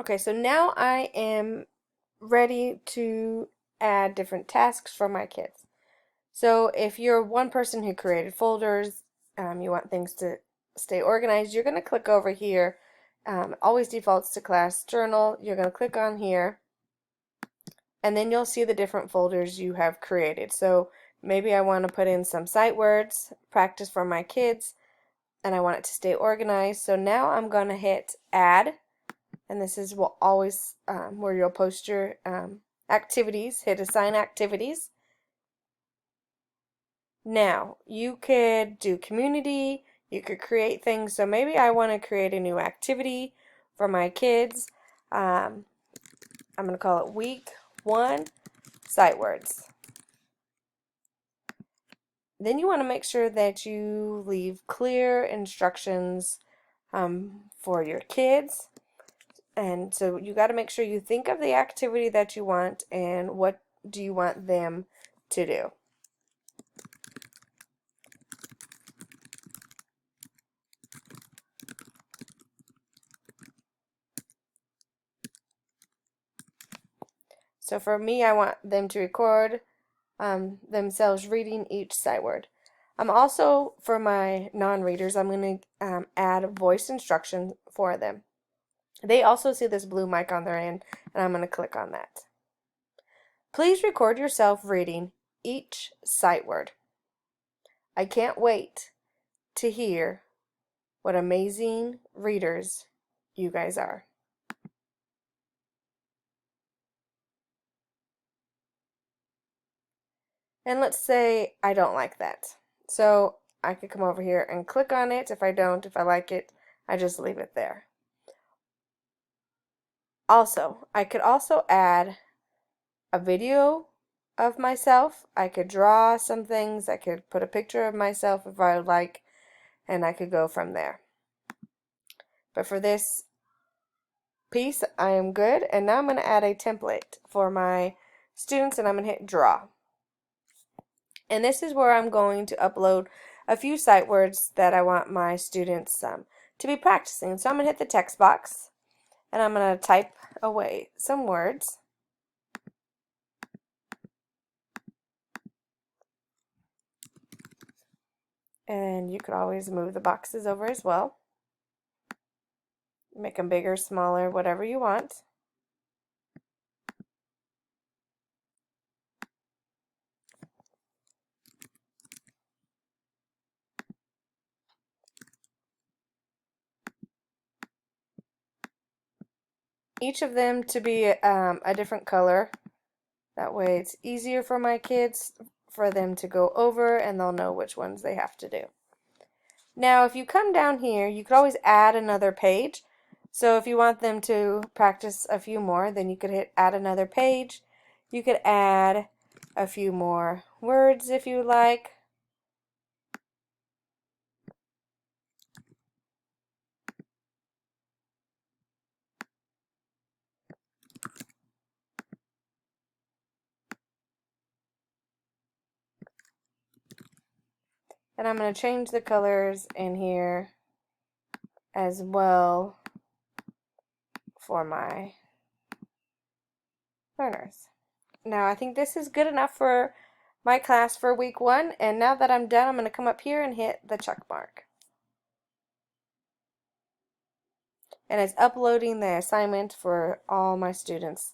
Okay, so now I am ready to add different tasks for my kids. So if you're one person who created folders, you want things to stay organized, you're going to click over here. Always defaults to class journal. You're going to click on here, and then you'll see the different folders you have created. So maybe I want to put in some sight words, practice for my kids, and I want it to stay organized. So now I'm going to hit add, and this is will always where you'll post your activities. Hit assign activities. Now you could do community, you could create things. So maybe I want to create a new activity for my kids. I'm going to call it week 1 sight words. Then you want to make sure that you leave clear instructions for your kids. And so you got to make sure you think of the activity that you want and what do you want them to do. So for me, I want them to record themselves reading each sight word. I'm also, for my non-readers, I'm going to add voice instruction for them. They also see this blue mic on their end, and I'm going to click on that. Please record yourself reading each sight word. I can't wait to hear what amazing readers you guys are. And let's say I don't like that. So I could come over here and click on it. If I don't, if I like it, I just leave it there. Also, I could also add a video of myself. I could draw some things. I could put a picture of myself if I would like, and I could go from there. But for this piece, I am good. And now I'm going to add a template for my students, and I'm going to hit draw. And this is where I'm going to upload a few sight words that I want my students to be practicing. So I'm going to hit the text box, and I'm going to type away some words. And you could always move the boxes over as well. Make them bigger, smaller, whatever you want. Each of them to be a different color. That way it's easier for my kids for them to go over, and they'll know which ones they have to do. Now if you come down here, you could always add another page. So if you want them to practice a few more, then you could hit add another page. You could add a few more words if you like. And I'm going to change the colors in here as well for my learners. Now I think this is good enough for my class for week 1, and now that I'm done, I'm going to come up here and hit the check mark. And it's uploading the assignment for all my students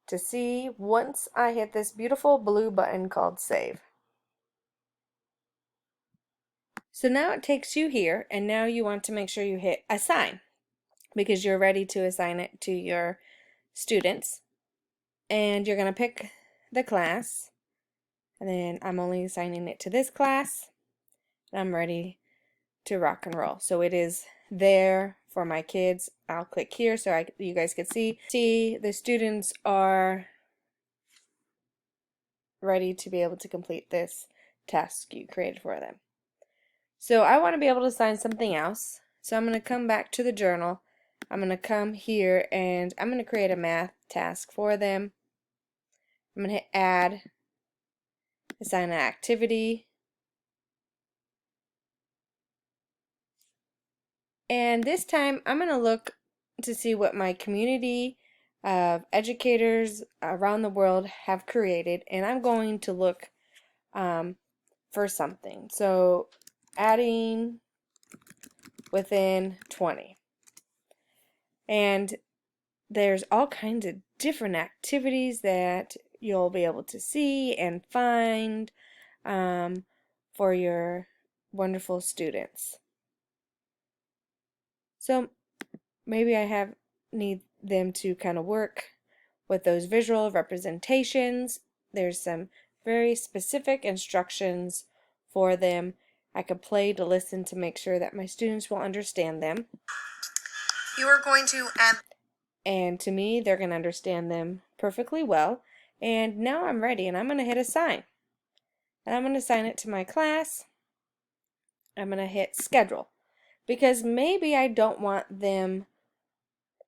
to see once I hit this beautiful blue button called save. So now it takes you here, and now you want to make sure you hit assign because you're ready to assign it to your students. And you're going to pick the class, and then I'm only assigning it to this class, and I'm ready to rock and roll. So it is there for my kids. I'll click here so you guys can see the students are ready to be able to complete this task you created for them. So I want to be able to assign something else. So I'm going to come back to the journal. I'm going to come here and I'm going to create a math task for them. I'm going to hit add, assign an activity. And this time I'm going to look to see what my community of educators around the world have created, and I'm going to look for something. So adding within 20. And there's all kinds of different activities that you'll be able to see and find for your wonderful students. So maybe I need them to kind of work with those visual representations. There's some very specific instructions for them. I could play to listen to make sure that my students will understand them. You are going to add, and to me, they're going to understand them perfectly well. And now I'm ready, and I'm going to hit assign. And I'm going to assign it to my class. I'm going to hit schedule, because maybe I don't want them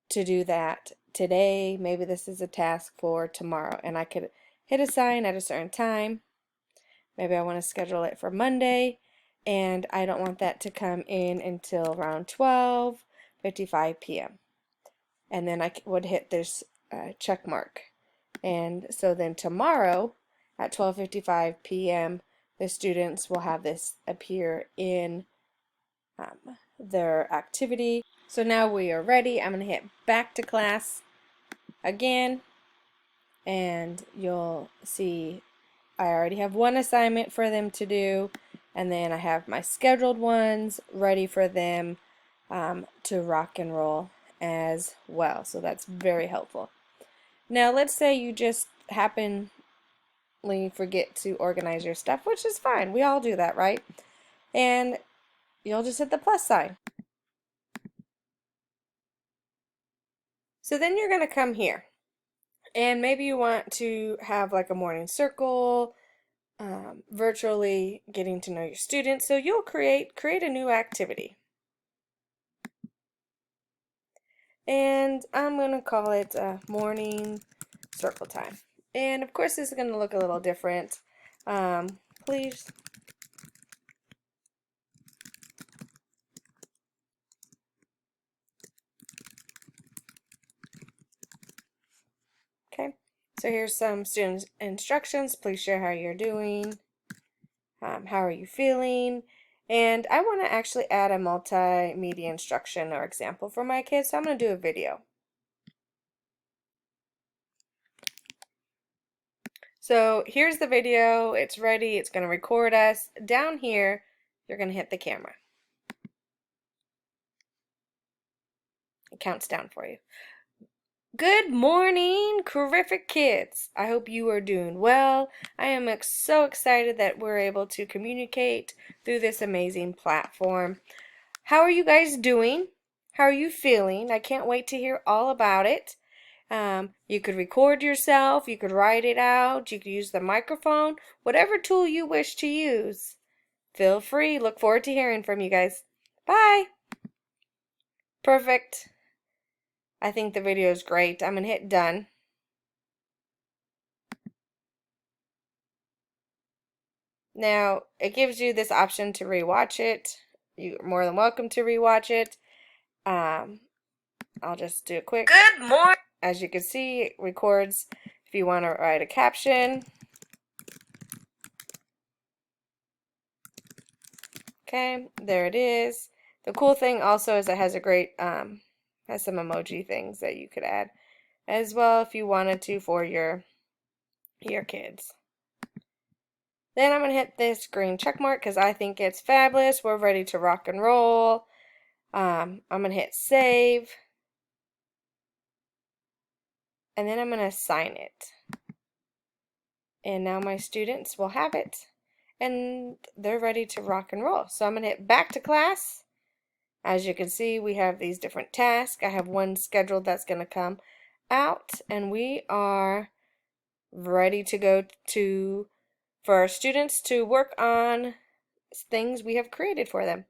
to do that today. Maybe this is a task for tomorrow, and I could hit assign at a certain time. Maybe I want to schedule it for Monday, and I don't want that to come in until around 12:55 p.m. And then I would hit this check mark. And so then tomorrow at 12:55 p.m. the students will have this appear in their activity. So now we are ready. I'm going to hit back to class again, and you'll see I already have one assignment for them to do, and then I have my scheduled ones ready for them to rock and roll as well. So that's very helpful. Now let's say you just happen forget to organize your stuff, which is fine. We all do that, right? And you'll just hit the plus sign. So then you're going to come here, and maybe you want to have like a morning circle, virtually getting to know your students. So you'll create a new activity. And I'm going to call it morning circle time. And of course this is going to look a little different. Please okay, so here's some student instructions. Please share how you're doing. How are you feeling? And I want to actually add a multimedia instruction or example for my kids, so I'm going to do a video. So here's the video. It's ready. It's going to record us. Down here, you're going to hit the camera. It counts down for you. Good morning, Curific kids. I hope you are doing well. I am so excited that we're able to communicate through this amazing platform. How are you guys doing? How are you feeling? I can't wait to hear all about it. You could record yourself, you could write it out, you could use the microphone, whatever tool you wish to use. Feel free. Look forward to hearing from you guys. Bye. Perfect. I think the video is great. I'm going to hit done. Now, it gives you this option to rewatch it. You're more than welcome to rewatch it. I'll just do a quick. good morning. As you can see, it records if you want to write a caption. Okay, there it is. The cool thing also is it has a great, has some emoji things that you could add as well if you wanted to for your kids. Then I'm going to hit this green check mark because I think it's fabulous. We're ready to rock and roll. I'm going to hit save. And then I'm going to sign it. And now my students will have it. And they're ready to rock and roll. So I'm going to hit back to class. As you can see, we have these different tasks. I have one scheduled that's going to come out. And we are ready to go for our students to work on things we have created for them.